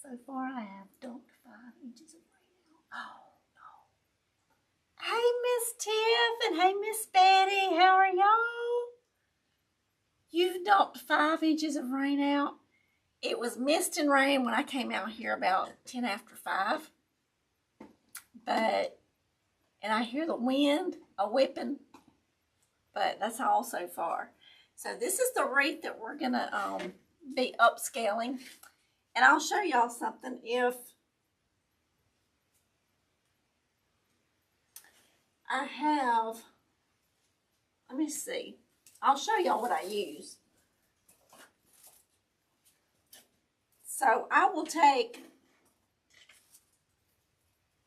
So far I have dumped 5 inches of rain out. Oh no. Hey Miss Tiff and hey Miss Betty, how are y'all? You've dumped 5 inches of rain out. It was mist and rain when I came out here about 10 after 5. And I hear the wind a whipping, but that's all so far. So this is the wreath that we're gonna be upscaling. And I'll show y'all something. If I have, let me see. I'll show y'all what I use. So I will take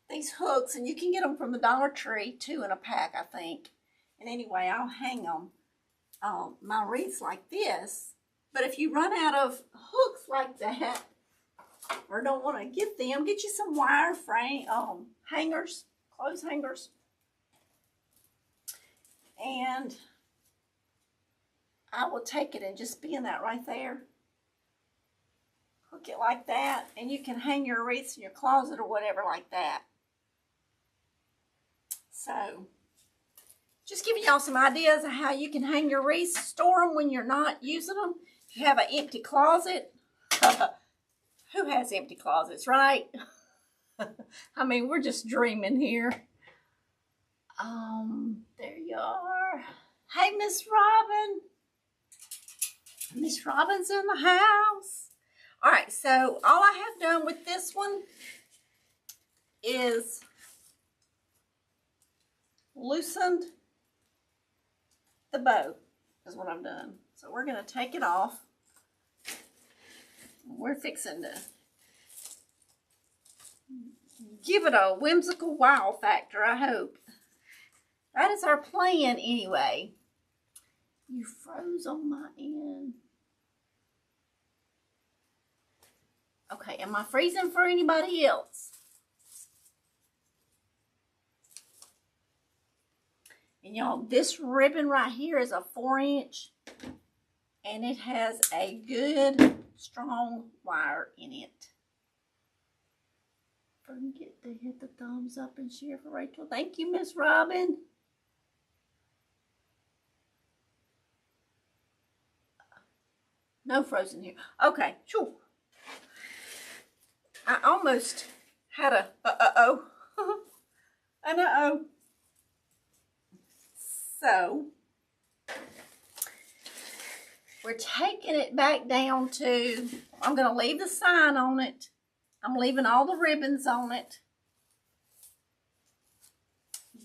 these hooks, and you can get them from the Dollar Tree, 2 in a pack, I think. And anyway, I'll hang them, my wreaths like this. But if you run out of hooks like that, or don't want to get them, get you some wire frame hangers, clothes hangers. And I will take it and just pin that right there. Hook it like that, and you can hang your wreaths in your closet or whatever like that. So, just giving y'all some ideas of how you can hang your wreaths, store them when you're not using them. If you have an empty closet, who has empty closets, right? I mean, we're just dreaming here. There you are. Hey, Miss Robin. Miss Robin's in the house. All right, so all I have done with this one is loosened the bow, is what I've done. So we're going to take it off. We're fixing to give it a whimsical wow factor, I hope. That is our plan anyway. You froze on my end. Okay, am I freezing for anybody else? And y'all, this ribbon right here is a 4-inch, and it has a good strong wire in it. Forget to hit the thumbs up and share for Rachel. Thank you, Miss Robin. No frozen here. Okay, sure. I almost had a an uh-oh. So, we're taking it back down to, I'm going to leave the sign on it. I'm leaving all the ribbons on it.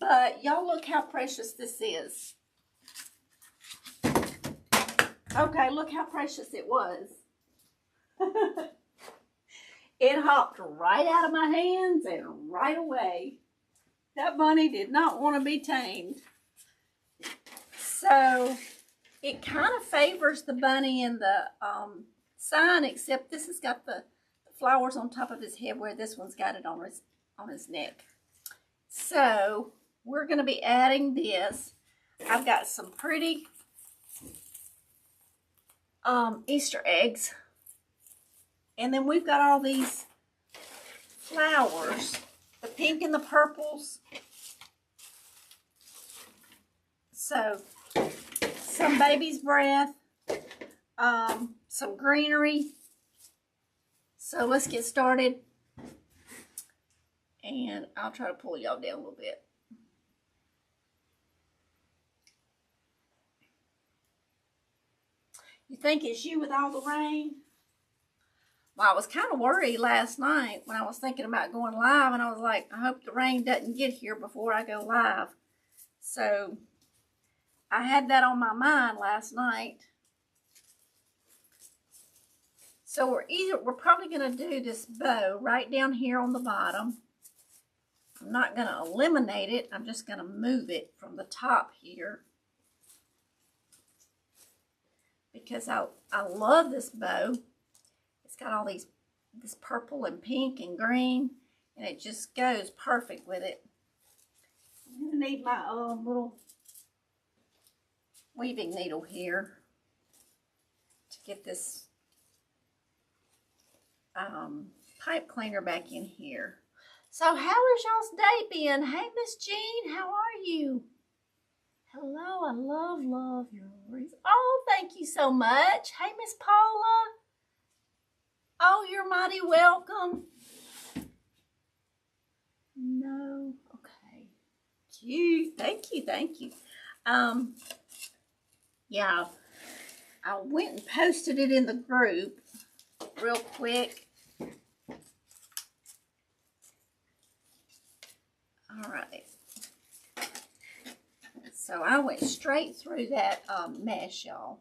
But y'all look how precious this is. Okay, look how precious it was. It hopped right out of my hands and right away. That bunny did not want to be tamed. So it kind of favors the bunny in the sign, except this has got the flowers on top of his head, where this one's got it on his neck. So we're going to be adding this. I've got some pretty Easter eggs. And then we've got all these flowers, the pink and the purples. So, some baby's breath, some greenery. So let's get started. And I'll try to pull y'all down a little bit. You think it's you with all the rain? Well, I was kind of worried last night when I was thinking about going live, and I was like, I hope the rain doesn't get here before I go live. So I had that on my mind last night. So we're probably going to do this bow right down here on the bottom. I'm not going to eliminate it. I'm just going to move it from the top here, because I love this bow. It's got all this purple and pink and green, and it just goes perfect with it. I'm going to need my little weaving needle here to get this pipe cleaner back in here. So how has y'all's day been? Hey, Miss Jean, how are you? Hello, I love your wreath. Oh, thank you so much. Hey, Miss Paula. Oh, you're mighty welcome. No, okay. Cute. Thank you, thank you. Yeah, I went and posted it in the group real quick. All right. So I went straight through that mesh, y'all.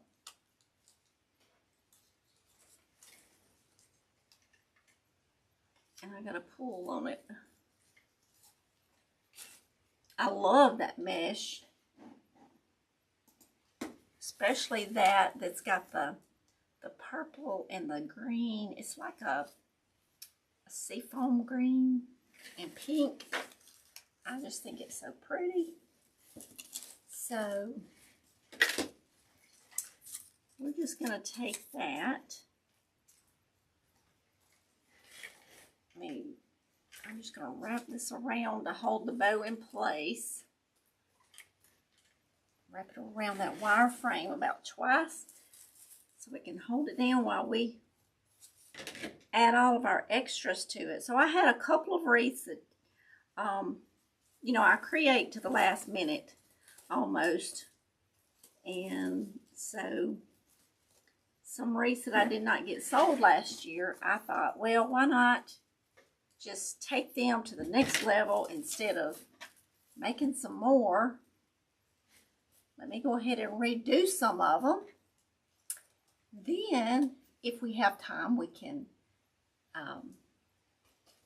And I got a pull on it. I love that mesh. Especially that's got the purple and the green. It's like a seafoam green and pink. I just think it's so pretty. So we're just going to take that. I'm just going to wrap this around to hold the bow in place. Wrap it around that wire frame about twice so we can hold it down while we add all of our extras to it. So I had a couple of wreaths that, you know, I create to the last minute almost. And so some wreaths that I did not get sold last year, I thought, well, why not just take them to the next level instead of making some more. Let me go ahead and redo some of them. Then, if we have time, we can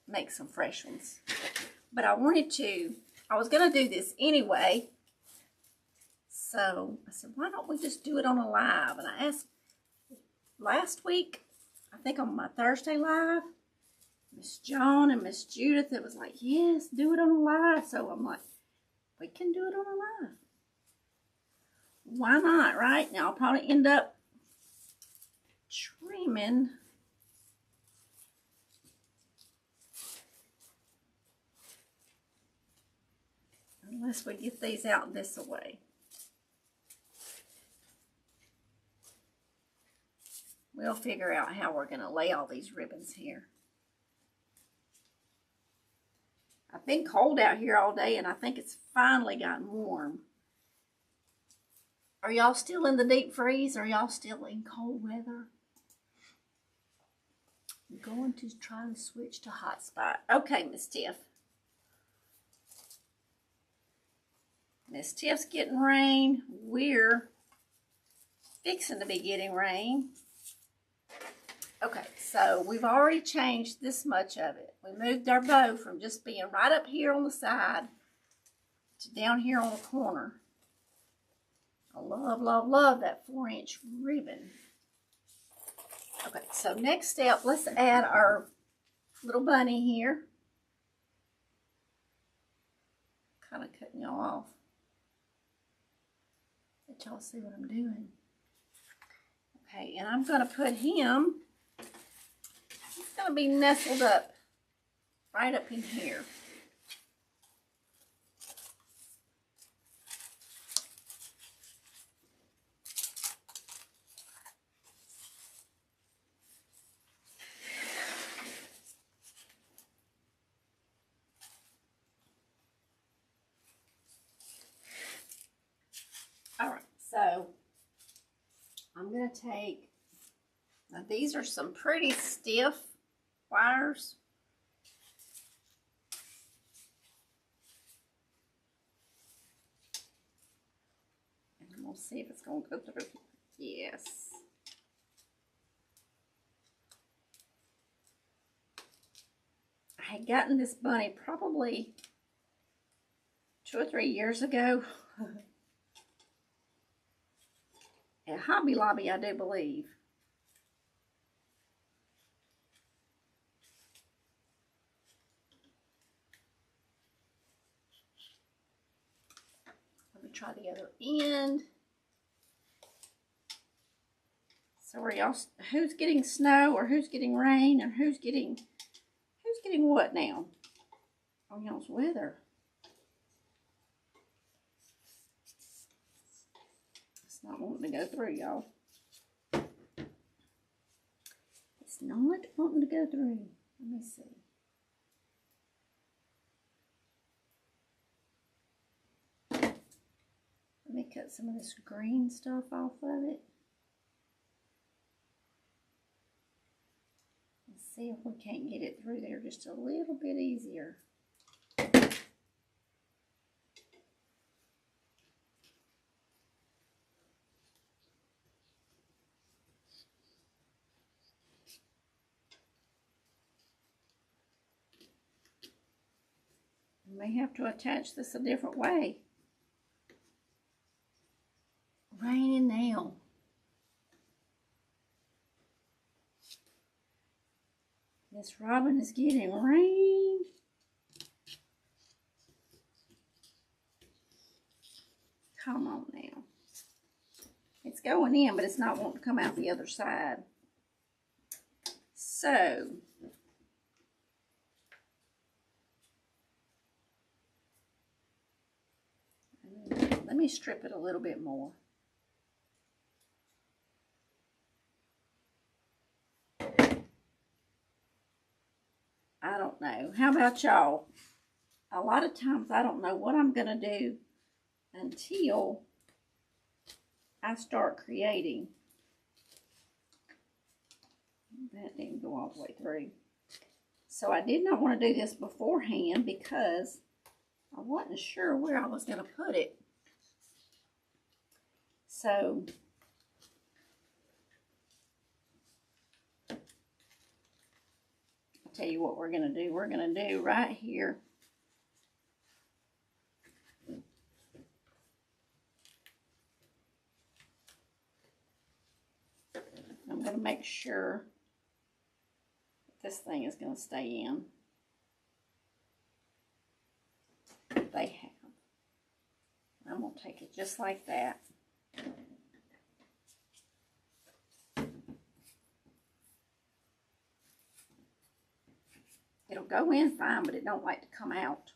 make some fresh ones. But I was going to do this anyway. So I said, why don't we just do it on a live? And I asked last week, I think on my Thursday live, Miss John and Miss Judith, it was like, yes, do it on a live. So I'm like, we can do it on a live. Why not, right? Now I'll probably end up trimming unless we get these out this way. We'll figure out how we're going to lay all these ribbons here. I've been cold out here all day, and I think it's finally gotten warm. Are y'all still in the deep freeze? Are y'all still in cold weather? I'm going to try to switch to hotspot. Okay, Miss Tiff. Miss Tiff's getting rain. We're fixing to be getting rain. Okay, so we've already changed this much of it. We moved our bow from just being right up here on the side to down here on the corner. I love that 4-inch ribbon. Okay, so next step, let's add our little bunny here. Kind of cutting y'all off. Let y'all see what I'm doing. Okay, and I'm going to put him, he's going to be nestled up right up in here. So I'm going to take, now these are some pretty stiff wires. And we'll see if it's going to go through. Yes. I had gotten this bunny probably 2 or 3 years ago. At Hobby Lobby, I do believe. Let me try the other end. So are y'all, who's getting snow or who's getting rain or who's getting acting what now? On y'all's weather. It's not wanting to go through, y'all. It's not wanting to go through. Let me see. Let me cut some of this green stuff off of it. Let's see if we can't get it through there just a little bit easier. We may have to attach this a different way. Raining now. Miss Robin is getting rain. Come on now. It's going in, but it's not wanting to come out the other side. So, let me strip it a little bit more. I don't know. How about y'all? A lot of times I don't know what I'm going to do until I start creating. That didn't go all the way through. So I did not want to do this beforehand because I wasn't sure where I was going to put it. So I'll tell you what we're going to do. We're going to do right here. I'm going to make sure that this thing is going to stay in. They have. I'm going to take it just like that. It'll go in fine, but it don't like to come out.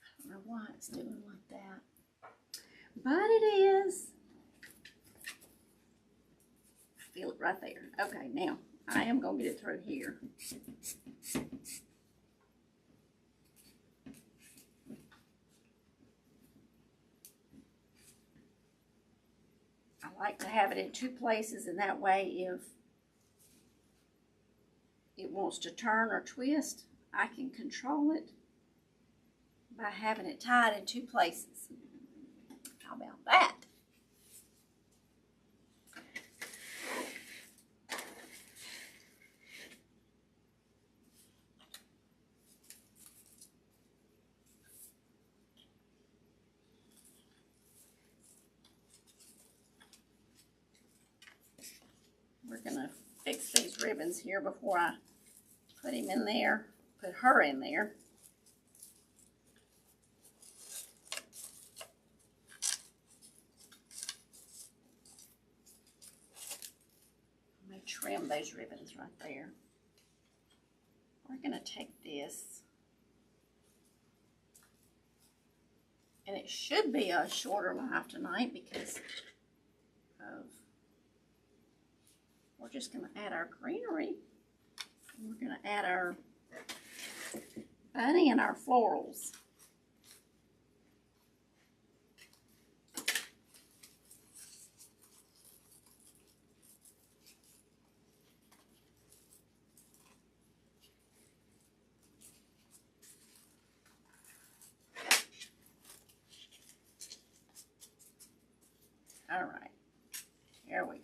I don't know why it's doing like that. But it is. I feel it right there. Okay, now I am going to get it through here. I like to have it in two places, and that way if it wants to turn or twist, I can control it by having it tied in two places. How about that? We're going to fix these ribbons here before I put him in there, put her in there. I'm going to trim those ribbons right there. We're going to take this, and it should be a shorter live tonight because of, we're just going to add our greenery. And we're going to add our bunny and our florals. All right, here we go.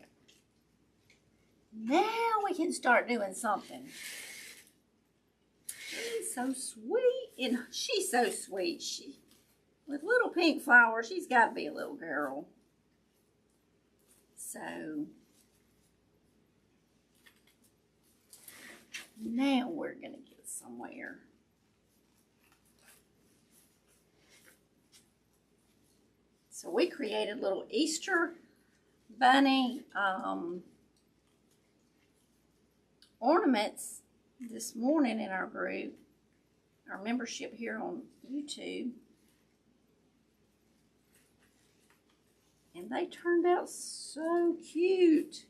Now we can start doing something. She's so sweet, and she's so sweet. She, with little pink flowers, she's got to be a little girl. So now we're going to get somewhere. So we created little Easter bunny ornaments this morning in our group, our membership here on YouTube. And they turned out so cute.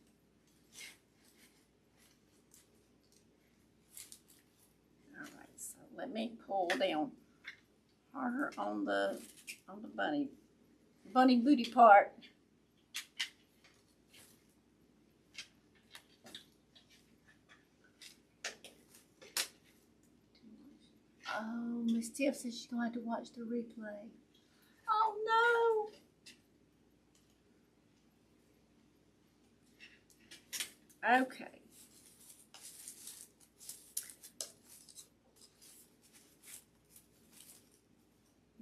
All right, so let me pull down harder on the bunny booty part. Oh, Miss Tiff says she's going to have to watch the replay. Oh, no. Okay.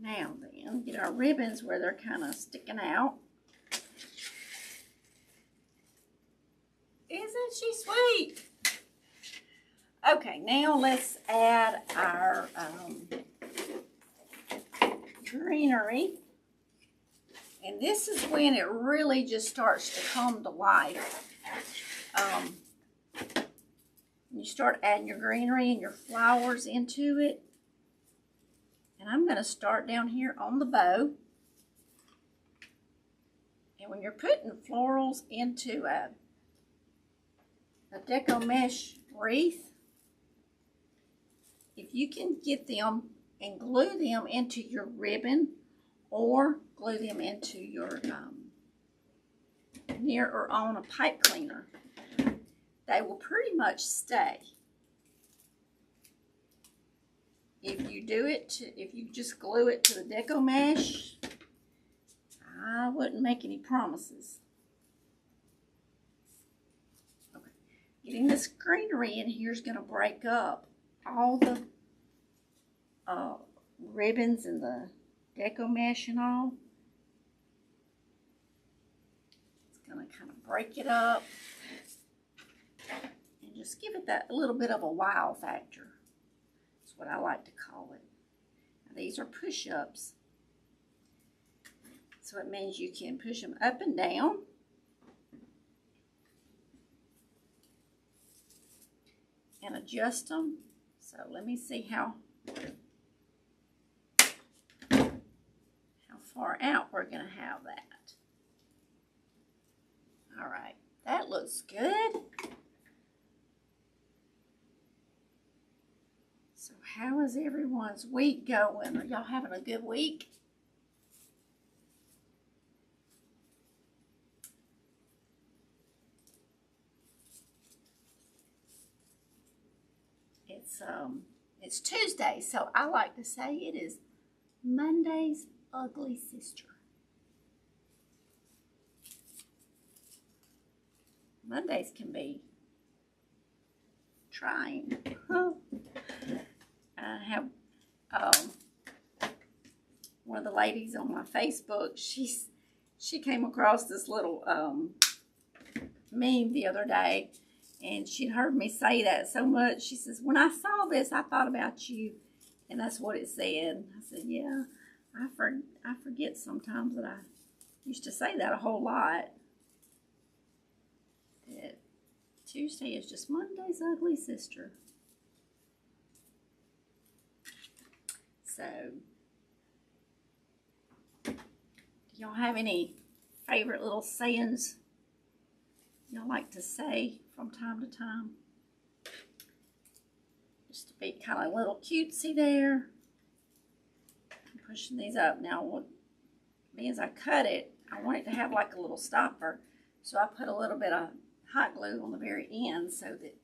Now then, get our ribbons where they're kind of sticking out. Isn't she sweet? Okay, now let's add our greenery. And this is when it really just starts to come to life. You start adding your greenery and your flowers into it. And I'm going to start down here on the bow. And when you're putting florals into a deco mesh wreath, if you can get them and glue them into your ribbon or glue them into your near or on a pipe cleaner, they will pretty much stay. If you do it, if you just glue it to the deco mesh, I wouldn't make any promises. Okay. Getting this greenery in here is going to break up all the ribbons and the deco mesh and all. It's going to kind of break it up and just give it that a little bit of a wow factor. That's what I like to call it. Now, these are push-ups. So it means you can push them up and down. And adjust them. So let me see how far out we're going to have that. All right, that looks good. So how is everyone's week going? Are y'all having a good week? It's Tuesday, so I like to say it is Monday's ugly sister. Mondays can be trying. I have one of the ladies on my Facebook. She came across this little meme the other day. And she'd heard me say that so much. She says, when I saw this, I thought about you. And that's what it said. I said, yeah, I forget sometimes that I used to say that a whole lot. That Tuesday is just Monday's ugly sister. So, do y'all have any favorite little sayings y'all like to say from time to time? Just to be kind of a little cutesy there. I'm pushing these up. Now, as I cut it, I want it to have like a little stopper. So I put a little bit of hot glue on the very end so that it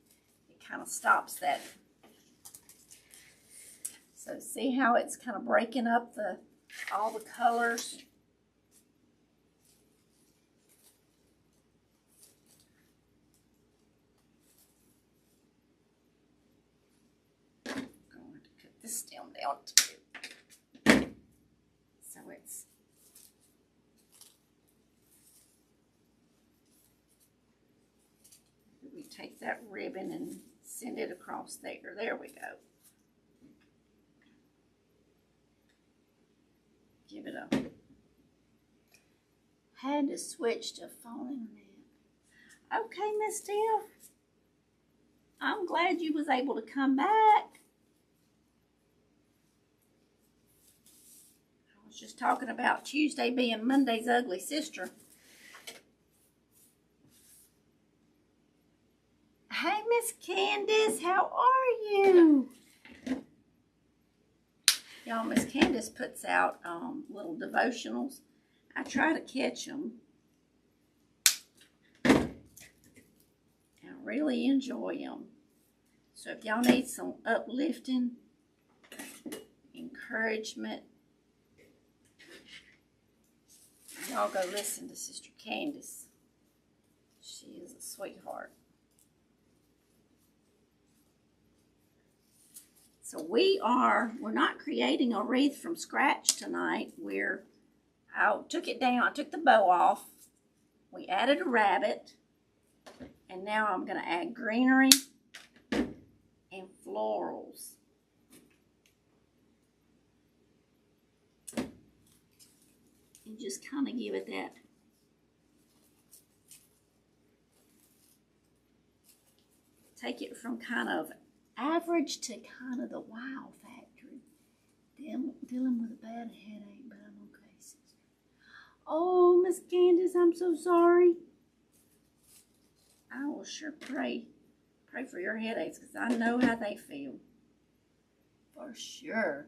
kind of stops that. So see how it's kind of breaking up all the colors? This stem down too. So we take that ribbon and send it across there. There we go. Give it a, had to switch to phone internet. Okay, Miss Tiff. I'm glad you was able to come back. I was just talking about Tuesday being Monday's ugly sister. Hey, Miss Candace, how are you? Y'all, Miss Candace puts out little devotionals. I try to catch them. I really enjoy them. So if y'all need some uplifting, encouragement, y'all go listen to Sister Candace. She is a sweetheart. So we're not creating a wreath from scratch tonight. I took it down, I took the bow off. We added a rabbit. And now I'm going to add greenery and florals. And just kind of give it that take it from kind of average to kind of the wow factory. Dealing with a bad headache, but I'm okay, sister. Oh, Miss Candace, I'm so sorry. I will sure pray for your headaches because I know how they feel. For sure.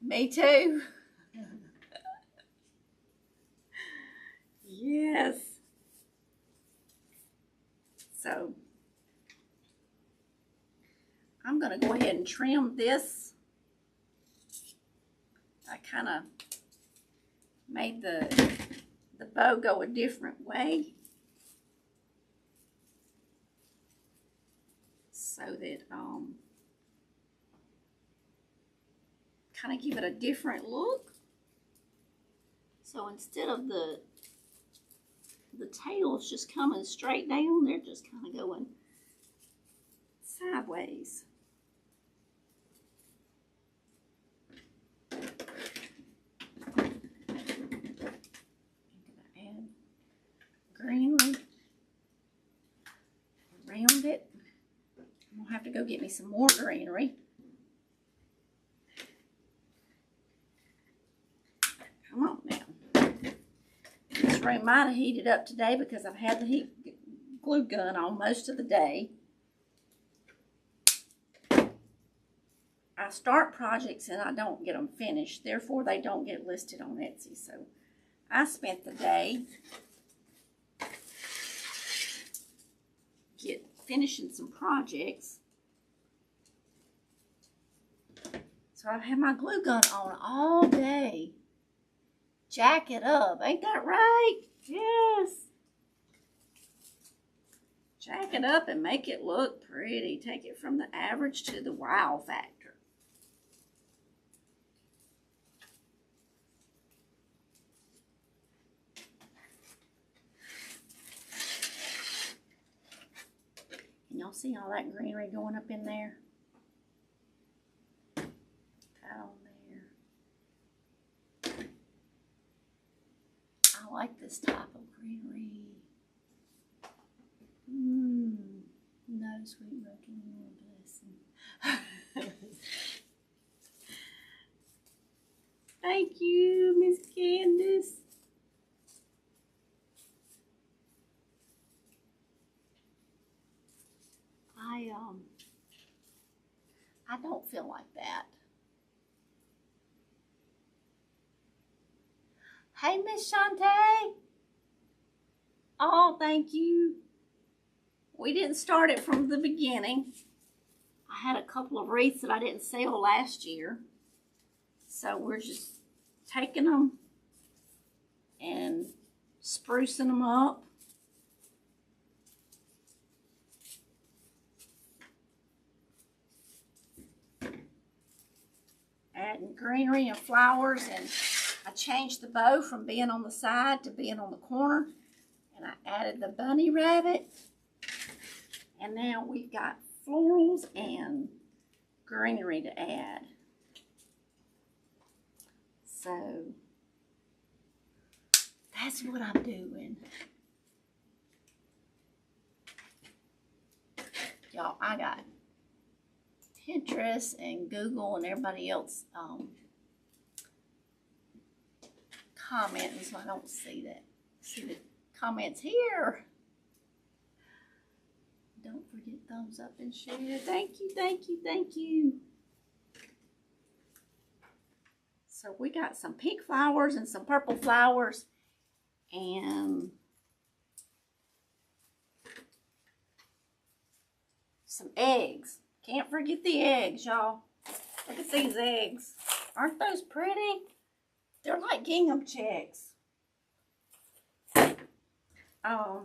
Me too. Yes. So, I'm going to go ahead and trim this. I kind of made the bow go a different way so that kind of give it a different look. So instead of the tails just coming straight down, they're just kind of going sideways. Greenery around it. I'm gonna have to go get me some more greenery. Come on now. This room might have heated up today because I've had the glue gun on most of the day. I start projects and I don't get them finished, therefore they don't get listed on Etsy. So I spent the day finishing some projects. So I've had my glue gun on all day. Jack it up. Ain't that right? Yes. Jack it up and make it look pretty. Take it from the average to the wow factor. And y'all see all that greenery going up in there? Down there. I like this type of greenery. No sweet milking blessing. Thank you, Miss Candace. I don't feel like that. Hey, Miss Shantae. Oh, thank you. We didn't start it from the beginning. I had a couple of wreaths that I didn't sell last year. So we're just taking them and sprucing them up. Adding greenery and flowers, and I changed the bow from being on the side to being on the corner, and I added the bunny rabbit, and now we've got florals and greenery to add. So that's what I'm doing. Y'all, I got Pinterest and Google and everybody else commenting, so I don't see the comments here. Don't forget thumbs up and share. Thank you, thank you, thank you. So we got some pink flowers and some purple flowers and some eggs. Can't forget the eggs, y'all. Look at these eggs. Aren't those pretty? They're like gingham checks. I think they're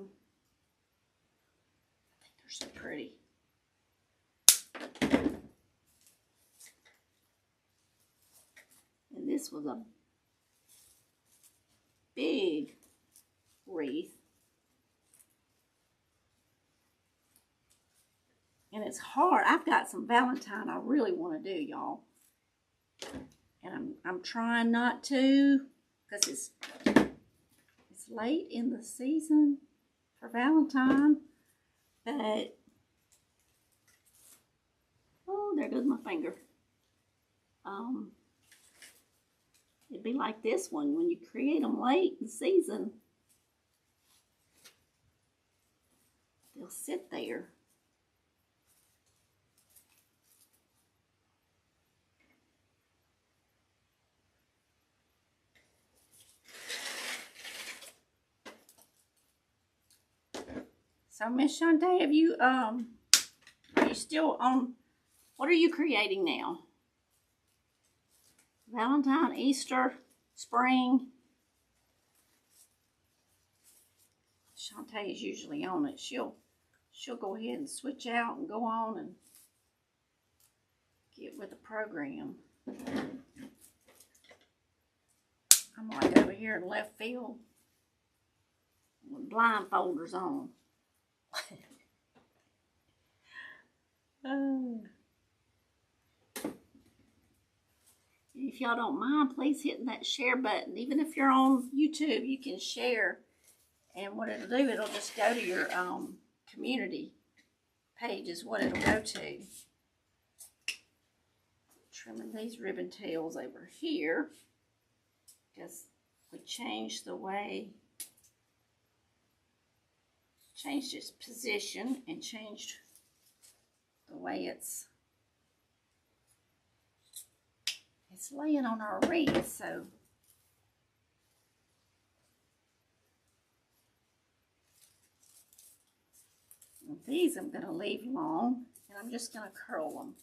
so pretty. And this was a big wreath. And it's hard. I've got some Valentine I really want to do, y'all. And I'm trying not to, because it's late in the season for Valentine. But oh, there goes my finger. It'd be like this one when you create them late in the season. They'll sit there. So, Miss Shantae, have you, are you still on, what are you creating now? Valentine, Easter, spring? Shantae is usually on it. She'll go ahead and switch out and go on and get with the program. I'm like over here in left field with blindfolders on. If y'all don't mind, please hitting that share button. Even if you're on YouTube, you can share. And what it'll do, it'll just go to your community page is what it'll go to. Trimming these ribbon tails over here, because we changed the way, changed its position and changed the way it's laying on our wreath. So these I'm going to leave long, and I'm just going to curl them.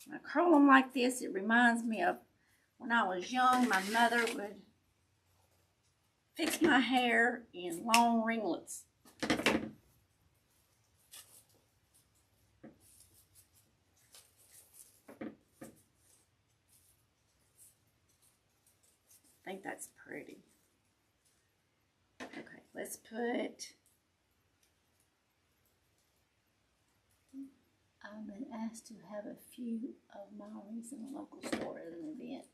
When I curl them like this, it reminds me of when I was young. My mother would fix my hair in long ringlets. I think that's pretty. Okay, let's put, I've been asked to have a few of my wreaths in a local store at an event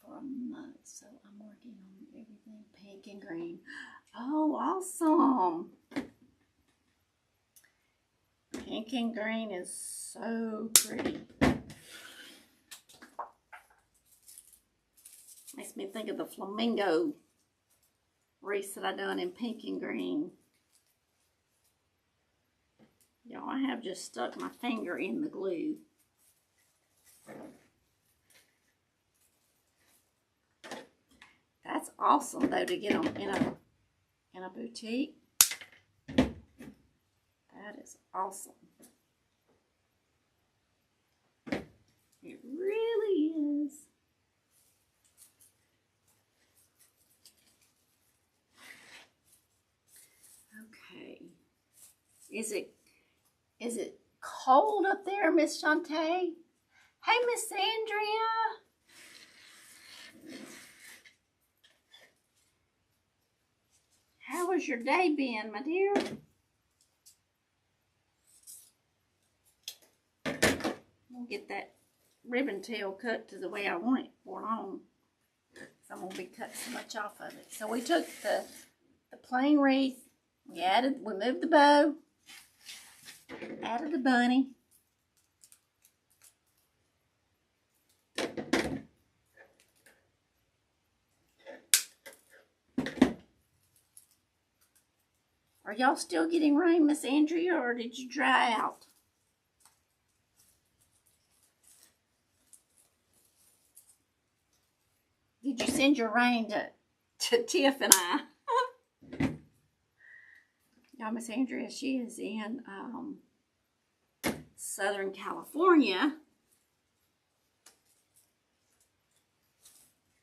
for a month, so I'm working on everything pink and green. Oh, awesome. Pink and green is so pretty. Makes me think of the flamingo wreaths that I done in pink and green. Y'all, I have just stuck my finger in the glue. That's awesome though, to get them in a boutique. That is awesome. It really is. Okay. Is it cold up there, Miss Shantae? Hey, Miss Andrea. How has your day been, my dear? We'll get that ribbon tail cut to the way I want it for long. So I'm going to be cutting so much off of it. So we took the plain wreath We moved the bow, added the bunny. Are y'all still getting rain, Miss Andrea, or did you dry out? Did you send your rain to Tiff and I? Y'all, Miss Andrea, she is in Southern California.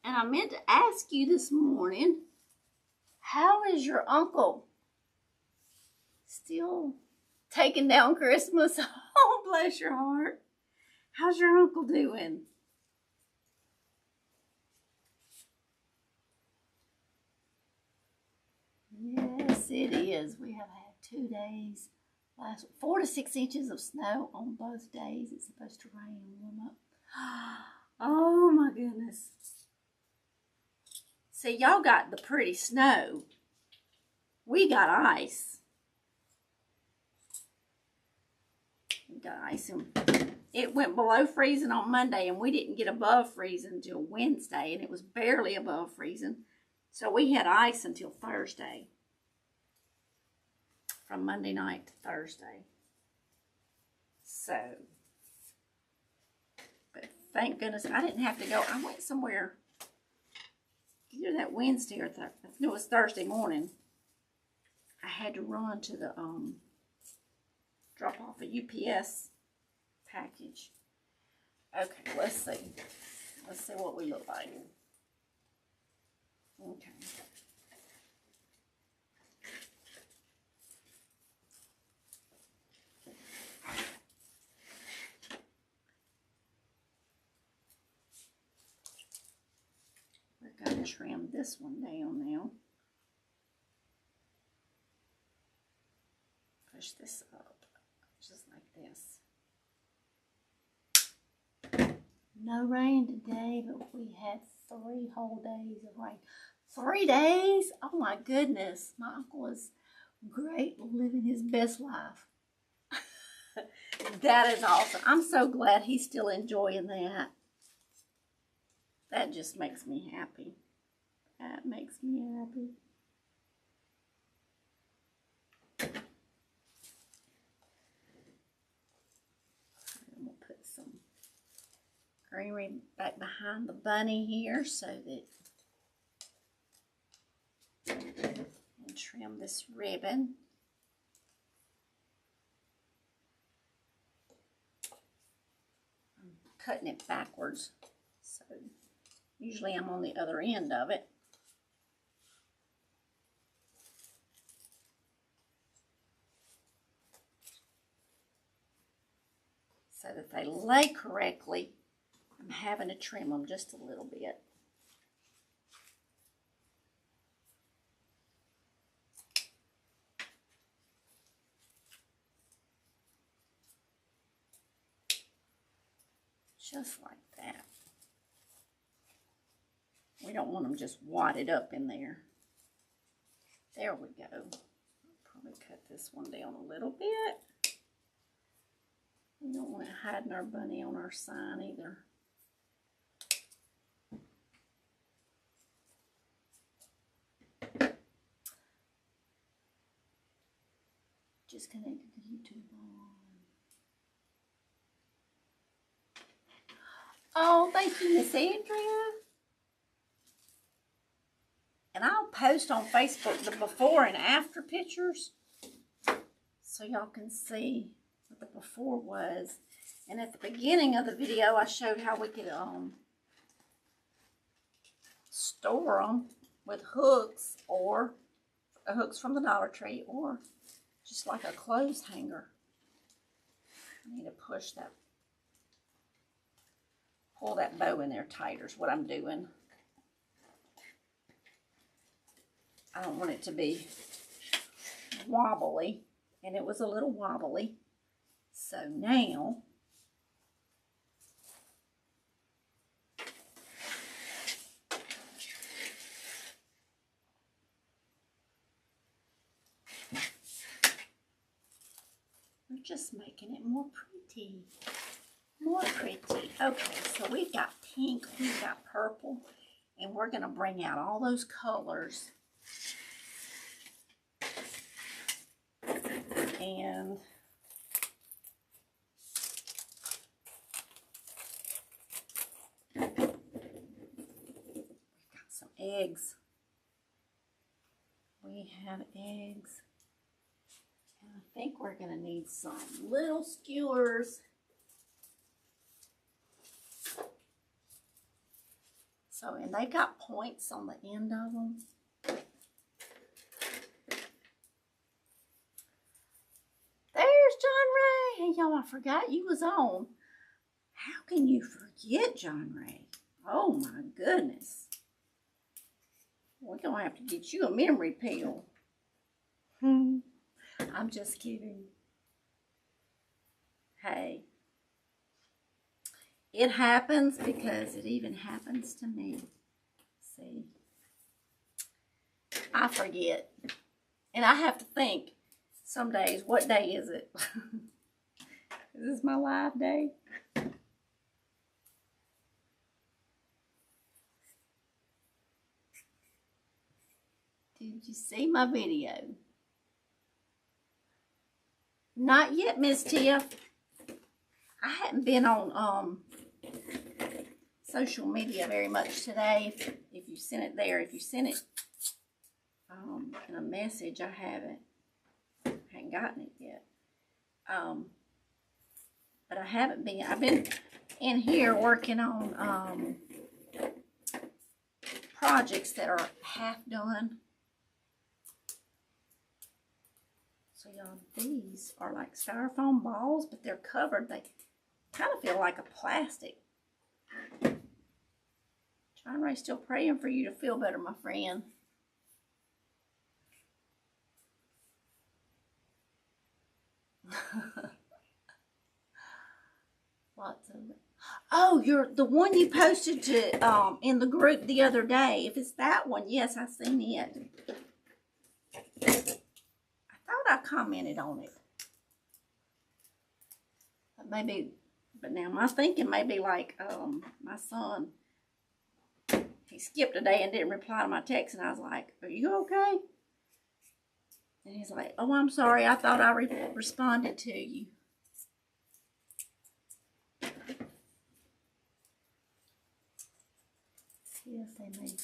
And I meant to ask you this morning, how is your uncle? Still taking down Christmas? Oh, bless your heart. How's your uncle doing? Yes, it is. We have had 2 days, 4 to 6 inches of snow on both days. It's supposed to rain and warm up. Oh my goodness. See, y'all got the pretty snow. We got ice. We got ice, and it went below freezing on Monday, and we didn't get above freezing until Wednesday, and it was barely above freezing. So we had ice until Thursday. From Monday night to Thursday. So, but thank goodness I didn't have to go. I went somewhere either that Wednesday or no, it was Thursday morning. I had to run to the drop off a UPS package. Okay, let's see. Let's see what we look like. Okay. We're going to trim this one down now. Push this up, just like this. No rain today, but we had 3 whole days of rain. 3 days? Oh my goodness. My uncle is great, living his best life. That is awesome. I'm so glad he's still enjoying that. That just makes me happy. That makes me happy. I'm going to put some greenery back behind the bunny here so that, and trim this ribbon. I'm cutting it backwards, so usually I'm on the other end of it. So that they lay correctly, I'm having to trim them just a little bit. Just like that. We don't want them just wadded up in there. There we go. I'll probably cut this one down a little bit. We don't want it hiding our bunny on our sign either. Just connected to YouTube on. Oh, thank you, Miss Andrea. And I'll post on Facebook the before and after pictures so y'all can see what the before was. And at the beginning of the video, I showed how we could store them with hooks, or hooks from the Dollar Tree, or just like a clothes hanger. I need to push that, pull that bow in there tighter is what I'm doing. I don't want it to be wobbly, and it was a little wobbly. So now, just making it more pretty. More pretty. Okay, so we've got pink, we've got purple, and we're going to bring out all those colors. And we've got some eggs. We have eggs. And I think we're going to need some little skewers. So, and they've got points on the end of them. There's John Ray. Hey, y'all, I forgot you was on. How can you forget John Ray? Oh, my goodness. We're going to have to get you a memory pill. I'm just kidding. Hey. It happens because it even happens to me. See? I forget. And I have to think some days, what day is it? Is this my live day? Did you see my video? Not yet, Miss Tiff. I hadn't been on social media very much today. If you sent it there, if you sent it in a message, I hadn't gotten it yet. But I haven't been. I've been in here working on projects that are half done. So y'all, these are like styrofoam balls, but they're covered. They kind of feel like a plastic. John Ray's still praying for you to feel better, my friend. Lots of it. Oh, you're the one you posted to in the group the other day. If it's that one, yes, I've seen it. I thought I commented on it. But maybe, but now my thinking may be like my son. He skipped a day and didn't reply to my text, and I was like, "Are you okay?" And he's like, "Oh, I'm sorry. I thought I responded to you." Yes, they made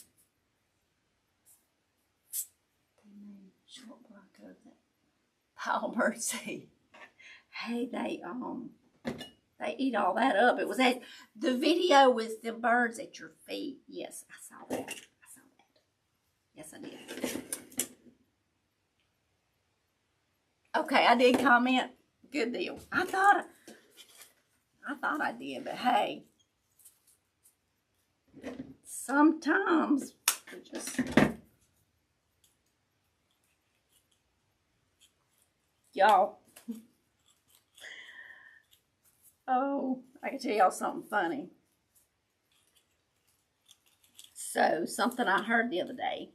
short block of that. Pile mercy. Hey, they eat all that up. It was at the video with the birds at your feet. Yes, I saw that. I saw that. Yes, I did. Okay, I did comment. Good deal. I thought I did, but hey, sometimes we just y'all. Oh, I can tell y'all something funny. So, something I heard the other day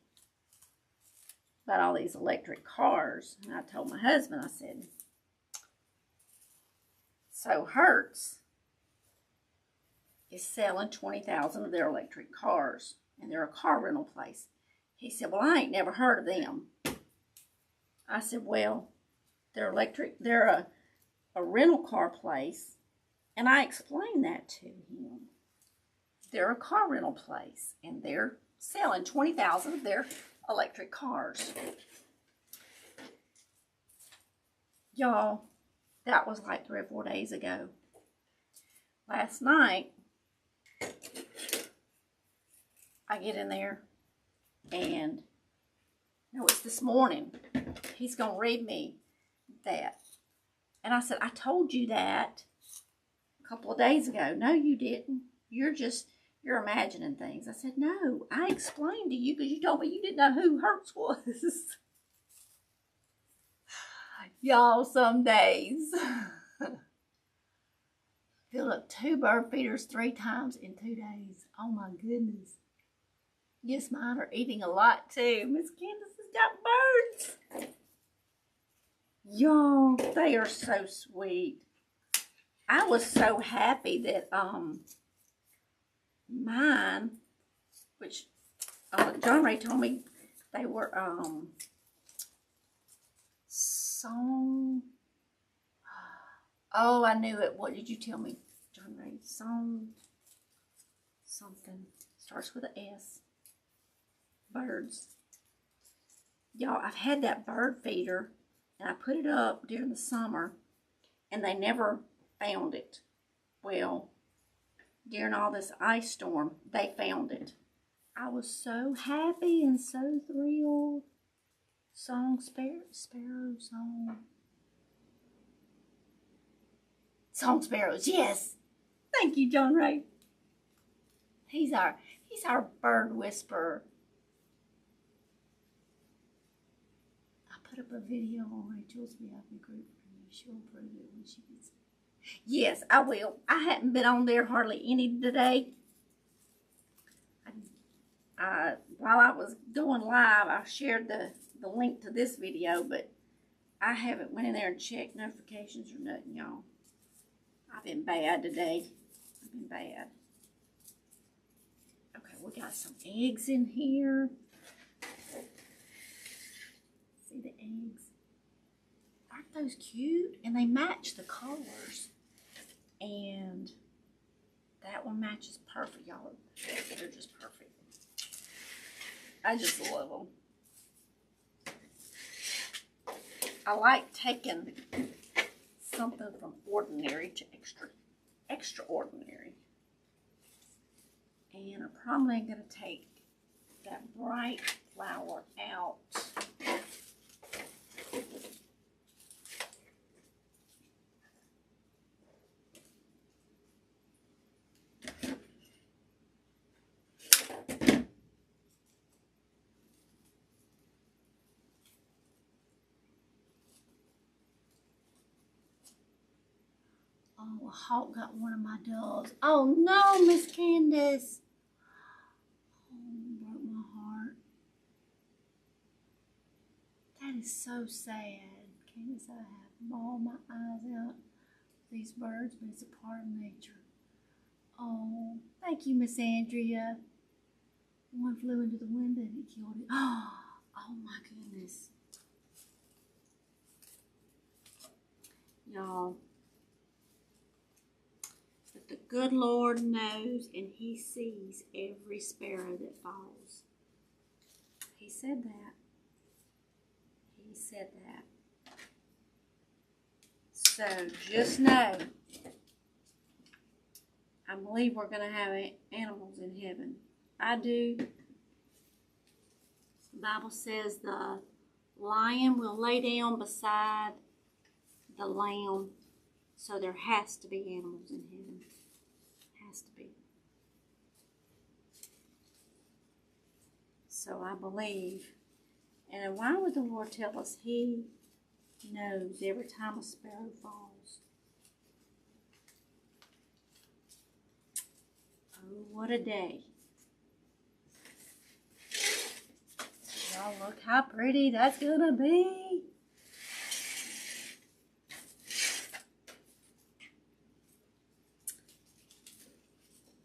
about all these electric cars. And I told my husband, I said, so Hertz is selling 20,000 of their electric cars. And they're a car rental place. He said, well, I ain't never heard of them. I said, well, they're electric. They're a rental car place. And I explained that to him. They're a car rental place, and they're selling 20,000 of their electric cars. Y'all, that was like 3 or 4 days ago. Last night, I get in there, and no, it's this morning. He's going to read me that. And I said, I told you that a couple of days ago. No, you didn't. You're imagining things. I said, no, I explained to you because you told me you didn't know who Hertz was. Y'all, some days. Filled up 2 bird feeders 3 times in 2 days. Oh my goodness. Yes, mine are eating a lot too. Miss Candace has got birds. Y'all, they are so sweet. I was so happy that mine, which John Ray told me they were song. Oh, I knew it. What did you tell me, John Ray? Song something starts with an S. Birds. Y'all, I've had that bird feeder, and I put it up during the summer, and they never found it. Well, during all this ice storm, they found it. I was so happy and so thrilled. Song, sparrow song. Song sparrows, yes. Thank you, John Ray. He's our bird whisperer. I put up a video on Rachel's VIP group for you. She'll approve it when she gets it. Yes, I will. I hadn't been on there hardly any today. While I was going live, I shared the link to this video, but I haven't went in there and checked notifications or nothing, y'all. I've been bad today. I've been bad. Okay, we got some eggs in here. See the eggs? Aren't those cute? And they match the colors. And that one matches perfect, y'all. They're just perfect. I just love them. I like taking something from ordinary to extraordinary. And I'm probably going to take that bright flower out. Oh, a hawk got one of my doves. Oh no, Miss Candace. Oh, broke my heart. That is so sad. Candace, I have bawled my eyes out. These birds, but it's a part of nature. Oh, thank you, Miss Andrea. One flew into the window and it killed it. Oh my goodness. Y'all. But the good Lord knows and He sees every sparrow that falls. He said that. He said that. So just know, I believe we're going to have animals in heaven. I do. The Bible says the lion will lay down beside the lamb. So there has to be animals in heaven. Has to be. So I believe. And why would the Lord tell us He knows every time a sparrow falls? Oh, what a day. Y'all look how pretty that's gonna be.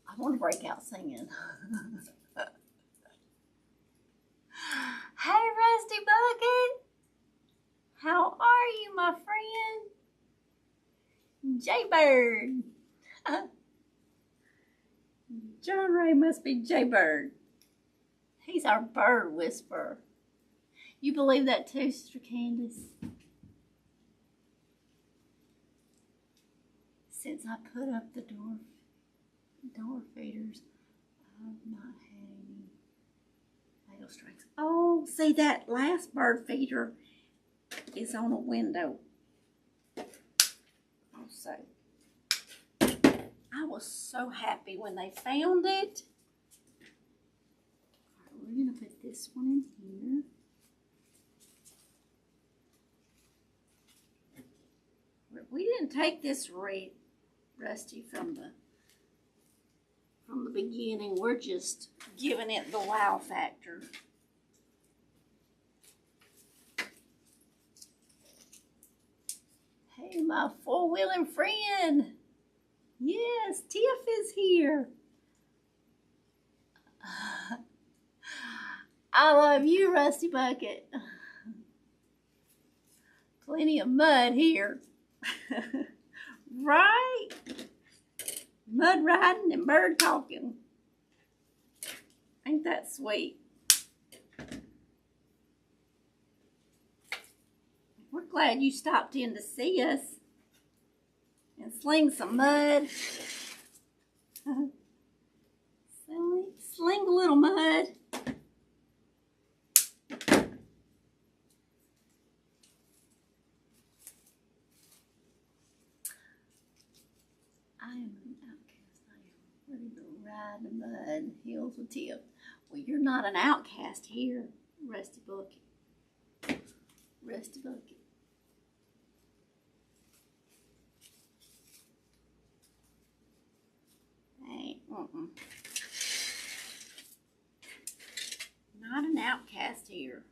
I want to break out singing. Hey, Rusty Bucket. How are you, my friend? Jaybird. John Ray must be Jaybird. He's our bird whisperer. You believe that too, Sister Candace? Since I put up the door feeders, I've not had any fatal strikes. Oh, see, that last bird feeder is on a window. Also, I was so happy when they found it. All right, we're going to put this one in here. We didn't take this wreath, Rusty, from the beginning. We're just giving it the wow factor. Hey, my four-wheeling friend. Yes, Tiff is here. I love you, Rusty Bucket. Plenty of mud here. Right? Mud riding and bird talking. Ain't that sweet? We're glad you stopped in to see us and sling some mud. Sling a little mud. I am an outcast. I am ready to ride the mud hills with Tiff. Well, you're not an outcast here, Rusty Bucket. Rusty Bucket. Ain't, Not an outcast here.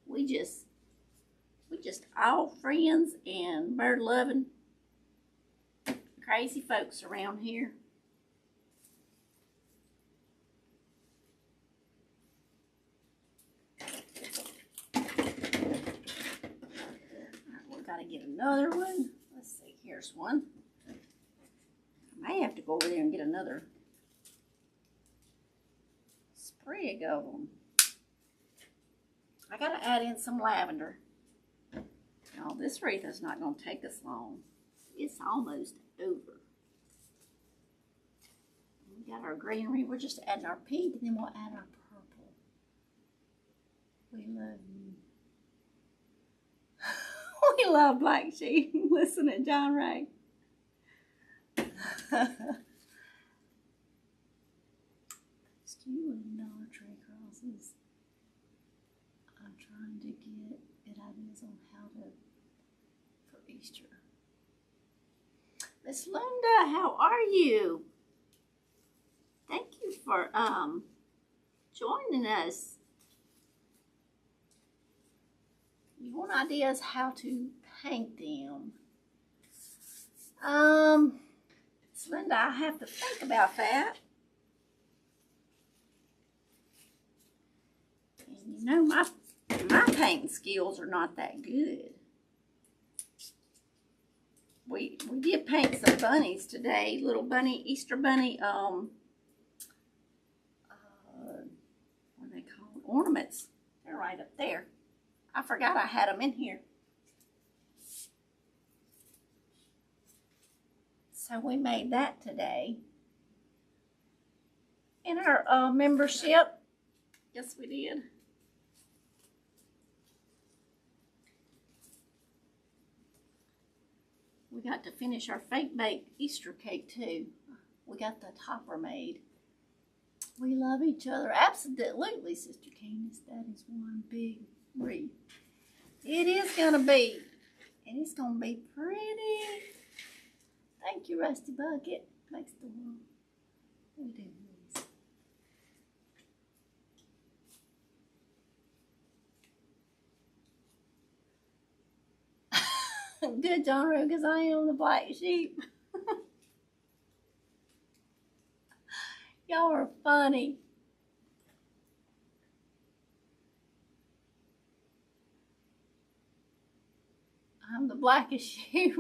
We just all friends and bird loving crazy folks around here. We gotta get another one. Let's see, here's one. I may have to go over there and get another sprig of them. I gotta add in some lavender. Now, this wreath is not gonna take us long. It's almost over. We got our greenery. We're just adding our pink, and then we'll add our purple. We love you. We love black sheep. Listen to John Ray. Stew and Dollar Tree crosses. I'm trying to get ideas on how to for Easter. Miss Linda, how are you? Thank you for joining us. You want ideas how to paint them? Miss Linda, I have to think about that. And you know, my painting skills are not that good. We did paint some bunnies today, little bunny, Easter bunny, what are they called? Ornaments. They're right up there. I forgot I had them in here. So we made that today. In our membership. Yes, we did. We got to finish our fake baked Easter cake too. We got the topper made. We love each other. Absolutely, Sister Candace. That is one big wreath. It is going to be. And it's going to be pretty. Thank you, Rusty Bucket. Makes the world. We do this. Good, John Roo, because I am the black sheep. Y'all are funny. I'm the blackest sheep.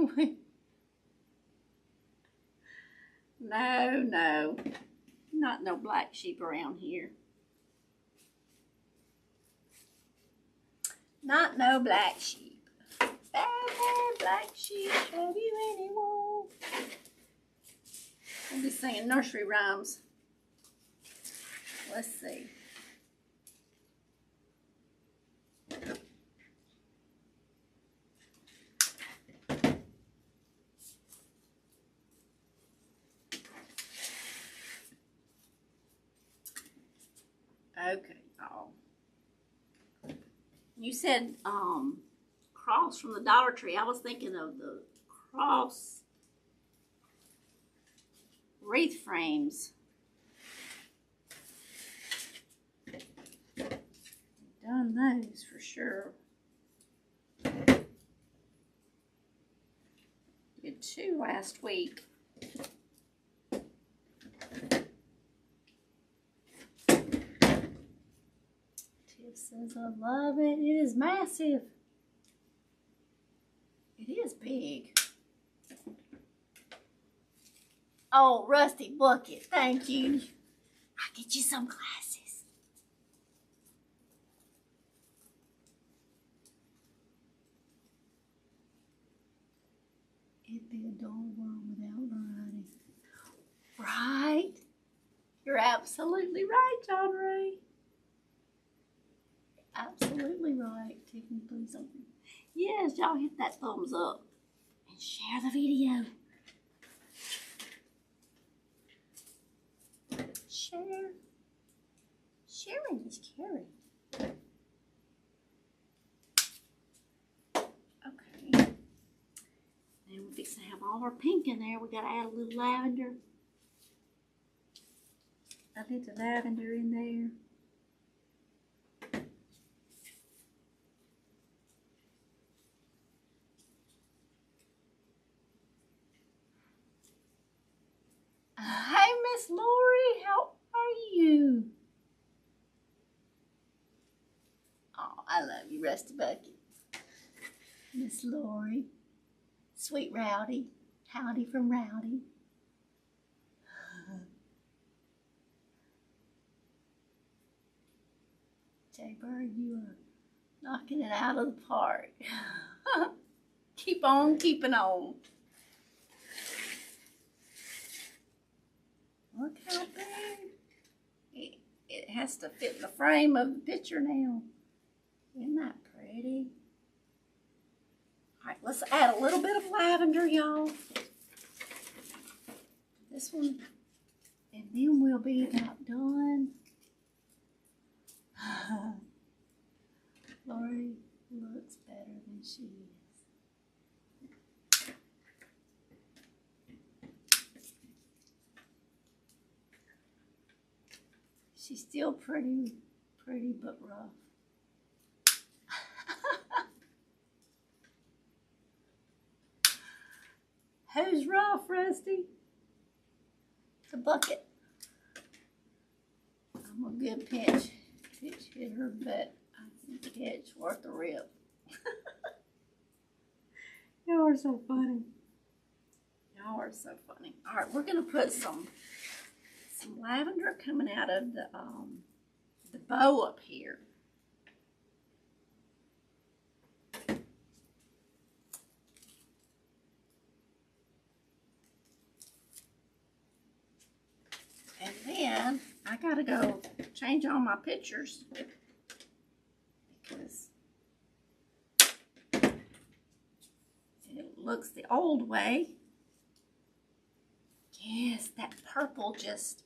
No. Not no black sheep around here. Not no black sheep. Bad black sheep, have you any wool? I'll be singing nursery rhymes. Let's see. Okay. Oh. You said cross from the Dollar Tree. I was thinking of the cross wreath frames. Done those for sure. did 2 last week. Tiff says, I love it. It is massive. It is big. Oh, Rusty Bucket, thank you. I'll get you some glasses. It'd be a dull world without variety. Right? You're absolutely right, John Ray. Absolutely right. Tiffany, please open. Yes, y'all hit that thumbs up and share the video. Share. Sharing is caring. Okay. Now we're fixing to have all our pink in there. We gotta add a little lavender. A little lavender in there. Hey, Miss Lori, how are you? Oh, I love you, Rusty Bucket. Miss Lori, sweet Rowdy, howdy from Rowdy. Jay Bird, you are knocking it out of the park. Keep on keeping on. Look how big. It has to fit in the frame of the picture now. Isn't that pretty? All right, let's add a little bit of lavender, y'all. This one, and then we'll be about done. Lori looks better than she is. She's still pretty but rough. Who's rough, Rusty? The bucket. I'm a good pitch hitter, but I think it's worth a rip. Y'all are so funny. Y'all are so funny. All right, we're gonna put some lavender coming out of the bow up here. And then I gotta go change all my pictures because it looks the old way. Yes, that purple just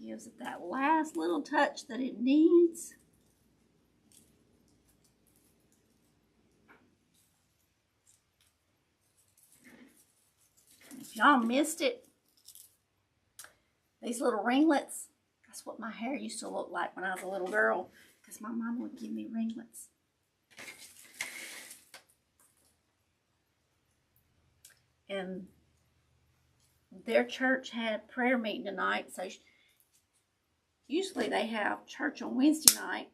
gives it that last little touch that it needs. If y'all missed it, these little ringlets, that's what my hair used to look like when I was a little girl, because my mom would give me ringlets. And their church had prayer meeting tonight, so usually they have church on Wednesday night,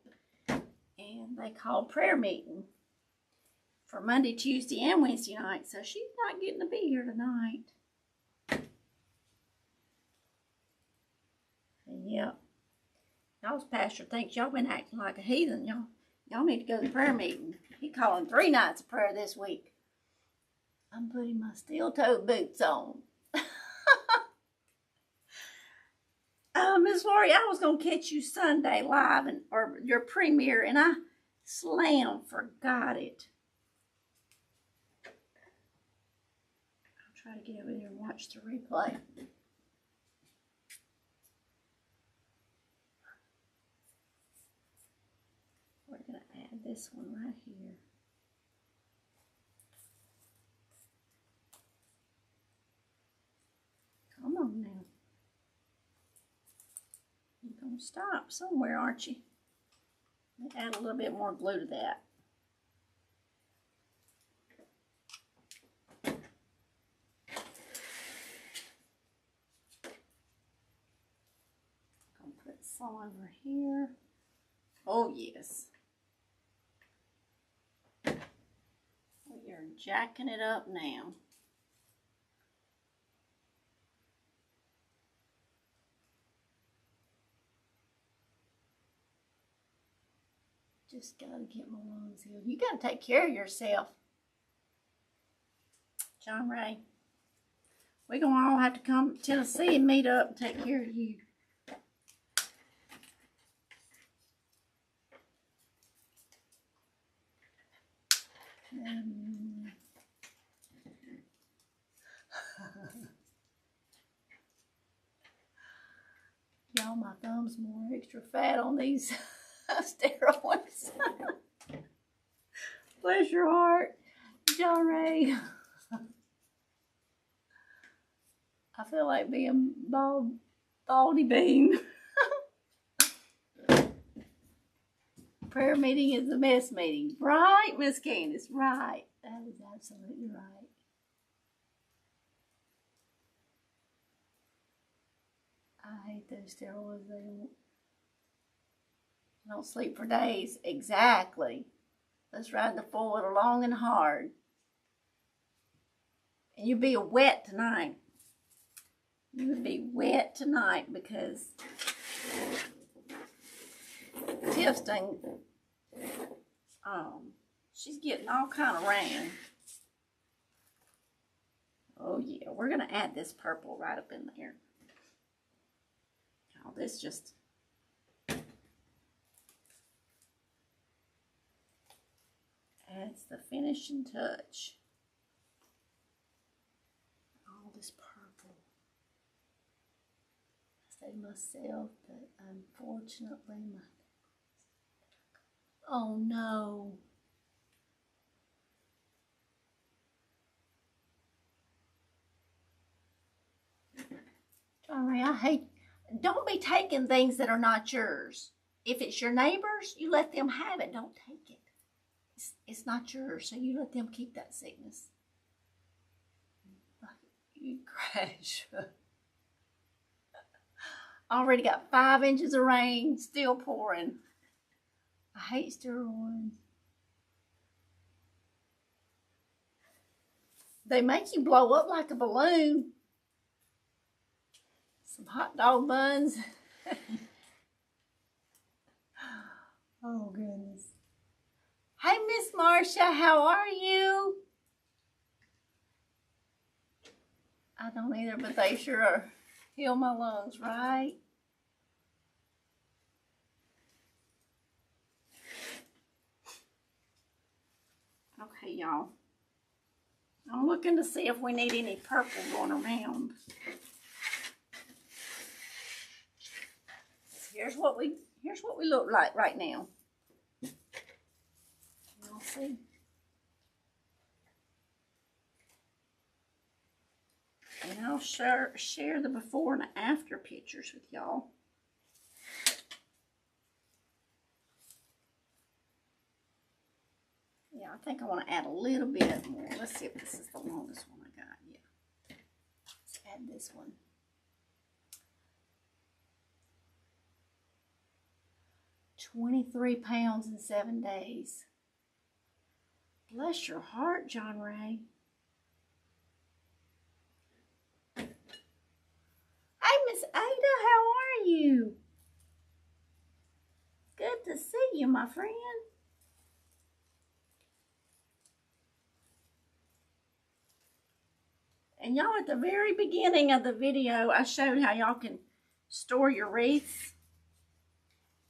and they call prayer meeting for Monday, Tuesday, and Wednesday night, so she's not getting to be here tonight. And yeah, y'all's pastor thinks y'all been acting like a heathen. Y'all need to go to prayer meeting. He calling 3 nights of prayer this week. I'm putting my steel-toed boots on. Miss Lori, I was going to catch you Sunday live, or your premiere, and I forgot it. I'll try to get over there and watch the replay. We're going to add this one right here. Come on now. You're going to stop somewhere, aren't you? Let me add a little bit more glue to that. some over here. Oh, yes. We are jacking it up now. Just gotta get my lungs healed. You gotta take care of yourself, John Ray. We're gonna all have to come to Tennessee and meet up and take care of you. Y'all, my thumb's more extra fat on these steroids. Bless your heart, John Ray. I feel like being baldy bean. Prayer meeting is the best meeting. Right, Miss Candace? Right. That is absolutely right. I hate those steroids. They don't sleep for days. Exactly. Let's ride the four-wheeler long and hard. And you'll be wet tonight. You would be wet tonight because Tiff's done, she's getting all kind of rain. Oh yeah, we're gonna add this purple right up in there. Oh, this just adds the finishing touch. All this purple. I say myself, but unfortunately my... Oh no. John Ray, I hate... Don't be taking things that are not yours. If it's your neighbor's, you let them have it. Don't take it. It's not yours, so you let them keep that sickness. You crash. Already got 5 inches of rain, still pouring. I hate steroids. They make you blow up like a balloon. Some hot dog buns. Oh, goodness. Hey, Miss Marcia, how are you? I don't either, but they sure are heal my lungs, right? Okay, y'all. I'm looking to see if we need any purple going around. Here's what we look like right now. Y'all see? And I'll share the before and after pictures with y'all. Yeah, I think I want to add a little bit more. Let's see if this is the longest one I got. Yeah. Let's add this one. 23 pounds in 7 days. Bless your heart, John Ray. Hey, Miss Ada, how are you? Good to see you, my friend. And y'all, at the very beginning of the video, I showed how y'all can store your wreaths.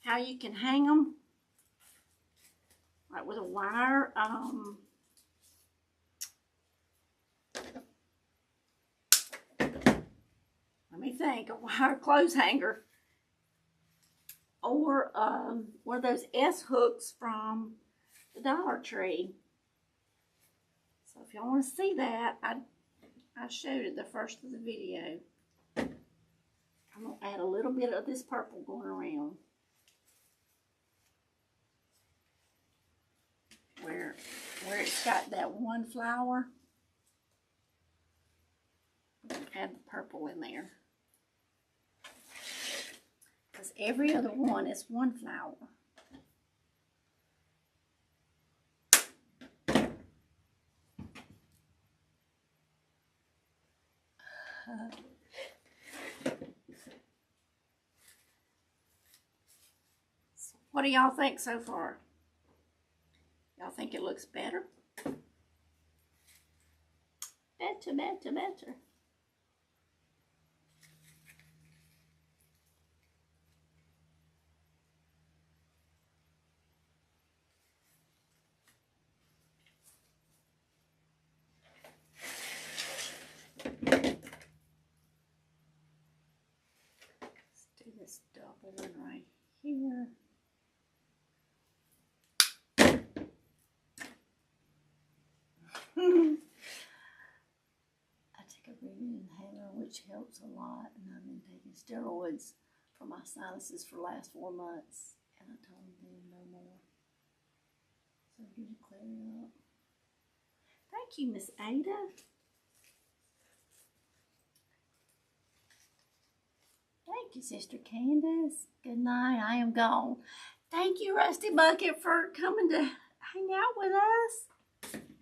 How you can hang them, like with a wire. Let me think, a wire clothes hanger. Or one of those S hooks from the Dollar Tree. So if y'all want to see that, I showed it the first of the video. I'm going to add a little bit of this purple going around. Where it's got that one flower, add the purple in there. Because every other one is one flower. What do y'all think so far? Y'all think it looks better? Better, better, better. Let's do this double one right here. I take a breathing inhaler, which helps a lot, and I've been taking steroids for my sinuses for the last 4 months, and I told them no more. So get it cleared up. Thank you, Miss Ada. Thank you, Sister Candace. Good night. I am gone. Thank you, Rusty Bucket, for coming to hang out with us.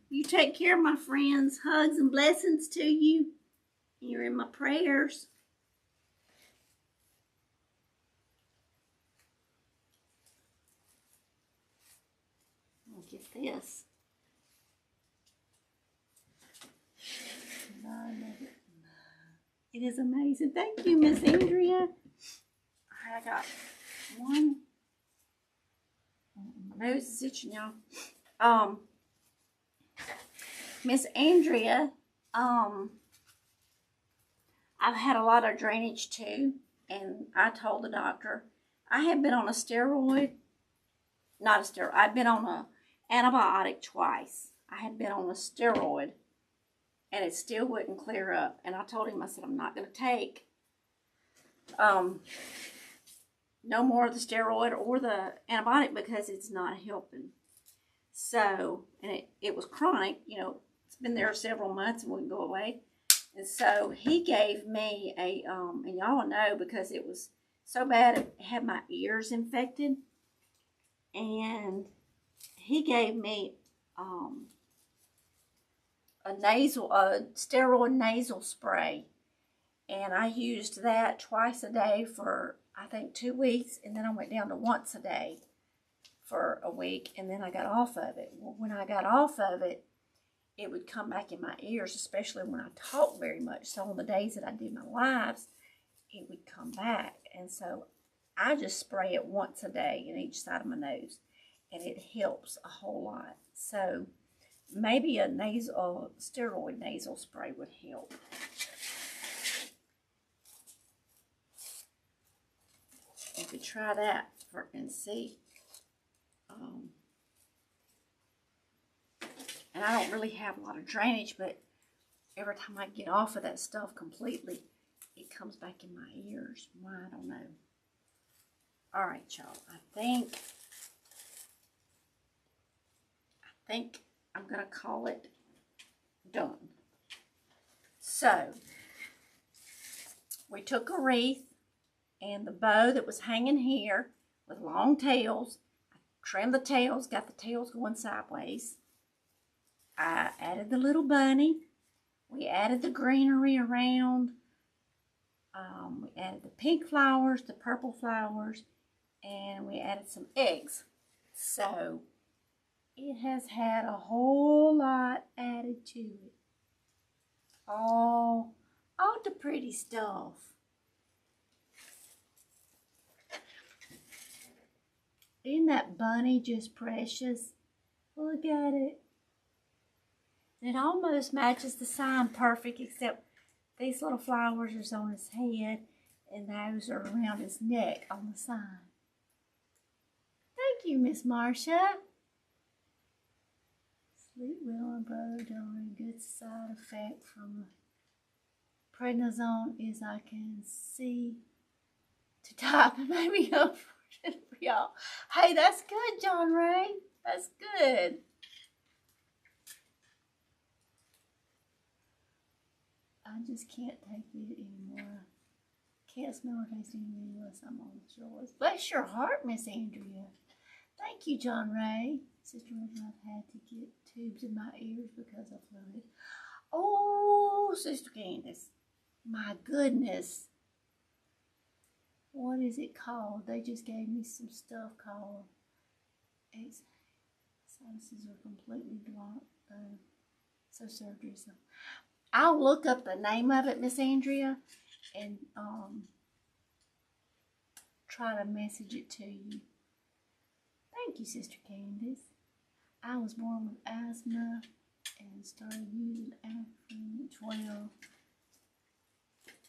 You take care, my friends. Hugs and blessings to you. You're in my prayers. I'll get this. I love it. It is amazing. Thank you, Miss Andrea. All right, I got one. My nose is itching, y'all. Miss Andrea, I've had a lot of drainage too, and I told the doctor I had been on a steroid, not a steroid, I've been on an antibiotic twice. I had been on a steroid, and it still wouldn't clear up. And I told him, I said, I'm not going to take no more of the steroid or the antibiotic because it's not helping. So, and it was chronic, you know, it's been there several months and wouldn't go away. And so he gave me a, and y'all know because it was so bad, it had my ears infected. And he gave me a steroid nasal spray. And I used that twice a day for, I think, 2 weeks. And then I went down to once a day for a week. And then I got off of it. Well, when I got off of it, it would come back in my ears, especially when I talk very much. So on the days that I did my lives, it would come back. And so I just spray it once a day in each side of my nose. And it helps a whole lot. So maybe a steroid nasal spray would help. You could try that and see. And I don't really have a lot of drainage, but every time I get off of that stuff completely, it comes back in my ears. Why, I don't know. All right, y'all. I think I'm going to call it done. So, we took a wreath and the bow that was hanging here with long tails. I trimmed the tails, got the tails going sideways. I added the little bunny. We added the greenery around. We added the pink flowers, the purple flowers, and we added some eggs. So it has had a whole lot added to it. All the pretty stuff. Isn't that bunny just precious? Look at it. It almost matches the sign perfect, except these little flowers are on his head and those are around his neck on the sign. Thank you, Miss Marcia. Sleep well and brother darling. Good side effect from prednisone is I can see to top and maybe up for y'all. Hey, that's good, John Ray. That's good. I just can't take it anymore. Can't smell or taste anything unless I'm on the shores. Bless your heart, Miss Andrea. Thank you, John Ray. Sister Regina, I've had to get tubes in my ears because of fluid. Oh, Sister Candace. My goodness. What is it called? They just gave me some stuff called sinuses are completely blocked. So surgery. So I'll look up the name of it, Miss Andrea, and try to message it to you. Thank you, Sister Candace. I was born with asthma and started using Afrin at 12.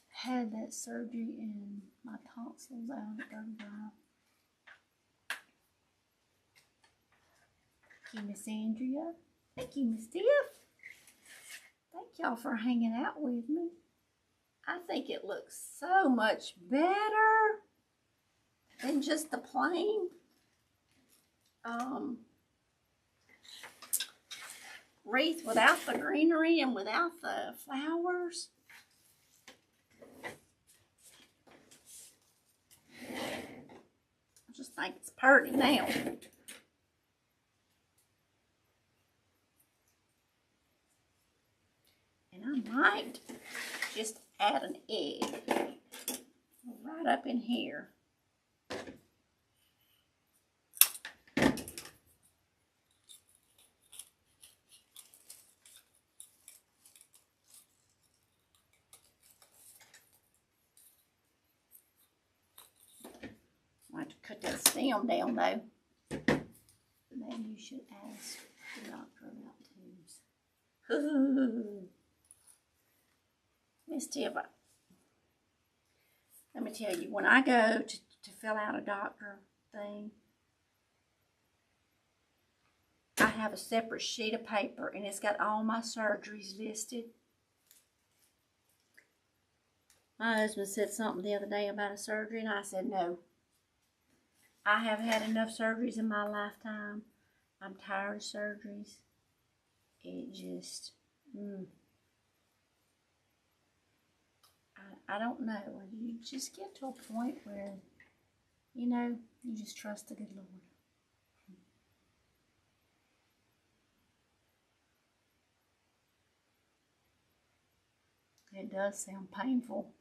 Had that surgery and my tonsils out at 35. Thank you, Miss Andrea. Thank you, Miss Tiff. Thank y'all for hanging out with me. I think it looks so much better than just the plain wreath without the greenery and without the flowers. I just think it's pretty now. And I might just add an egg right up in here. I have to cut that stem down though. Maybe you should ask the doctor about tubes. Miss Tiff, let me tell you, when I go to fill out a doctor thing, I have a separate sheet of paper and it's got all my surgeries listed. My husband said something the other day about a surgery and I said no. I have had enough surgeries in my lifetime. I'm tired of surgeries. It just, I don't know. You just get to a point where, you know, you just trust the good Lord. It does sound painful.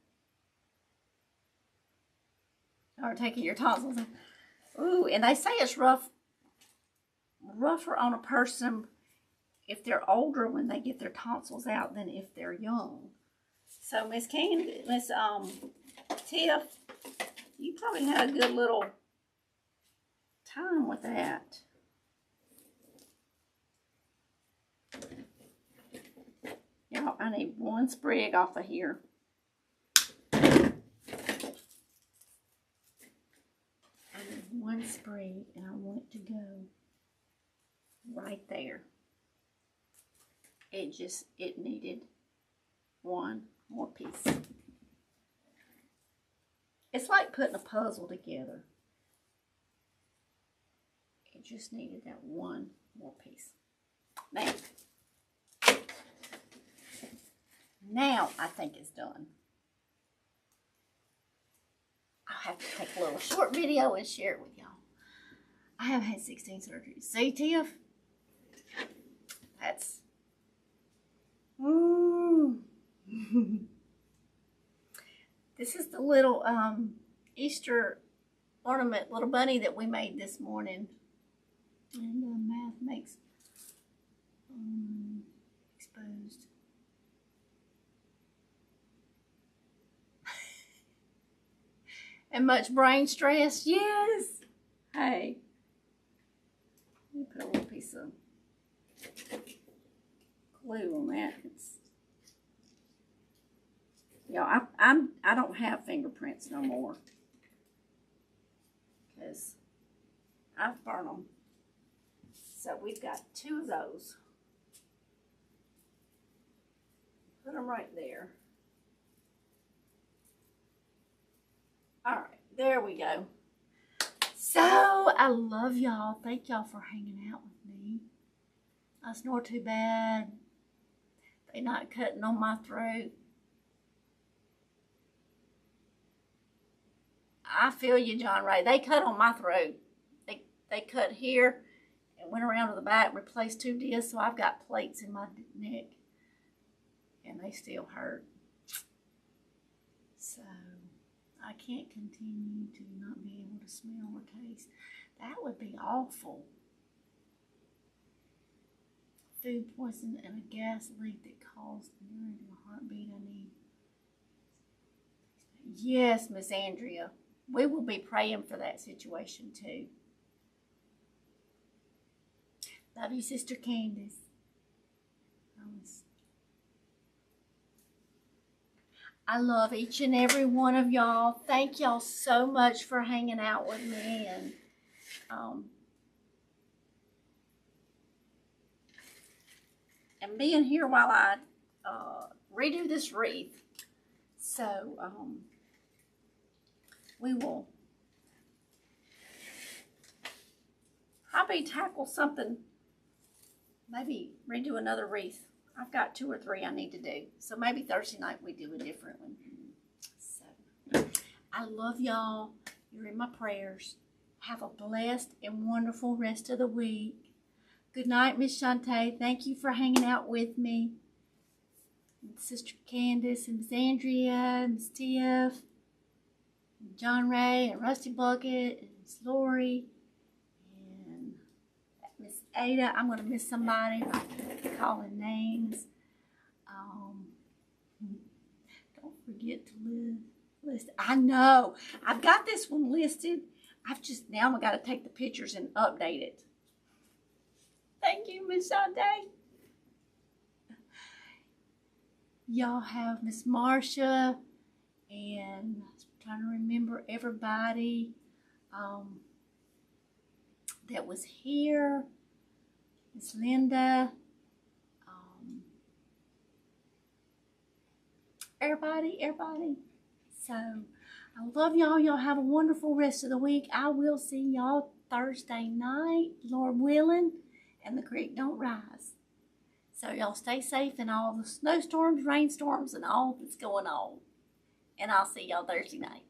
Or taking your tonsils. Ooh, and they say it's rougher on a person if they're older when they get their tonsils out than if they're young. So Miss Tiff, you probably had a good little time with that. Y'all, I need one sprig off of here. One sprig and I want it to go right there. It needed one more piece. It's like putting a puzzle together. It just needed that one more piece. Now I think it's done. I'll have to take a little short video and share it with y'all. I have had 16 surgeries. See, Tiff? That's... This is the little Easter ornament, little bunny that we made this morning. And math makes exposed. And much brain stress, yes. Hey, let me put a little piece of glue on that. Y'all, I don't have fingerprints no more because I've burned them. So we've got 2 of those. Put them right there. All right, there we go. So, I love y'all. Thank y'all for hanging out with me. I snore too bad. They not cutting on my throat. I feel you, John Ray. They cut on my throat. They cut here and went around to the back, replaced 2 discs, so I've got plates in my neck, and they still hurt. So I can't continue to not be able to smell or taste. That would be awful. Food poisoning and a gas leak that caused nearly a heartbeat. I need. Yes, Miss Andrea. We will be praying for that situation too. Love you, Sister Candace. I love each and every one of y'all. Thank y'all so much for hanging out with me and being here while I redo this wreath. So we will probably tackle something. Maybe redo another wreath. I've got 2 or 3 I need to do. So maybe Thursday night we do a different one. So I love y'all. You're in my prayers. Have a blessed and wonderful rest of the week. Good night, Miss Shantae. Thank you for hanging out with me. And Sister Candace and Miss Andrea and Miss Tiff, and John Ray and Rusty Bucket and Miss Lori. Miss Ada, I'm going to miss somebody if I keep calling names. Don't forget to list. I know. I've got this one listed. Now I've got to take the pictures and update it. Thank you, Miss Sade. Y'all have Miss Marcia, and I'm trying to remember everybody that was here. Miss Linda. Everybody. So, I love y'all. Y'all have a wonderful rest of the week. I will see y'all Thursday night, Lord willing, and the creek don't rise. So, y'all stay safe in all the snowstorms, rainstorms, and all that's going on. And I'll see y'all Thursday night.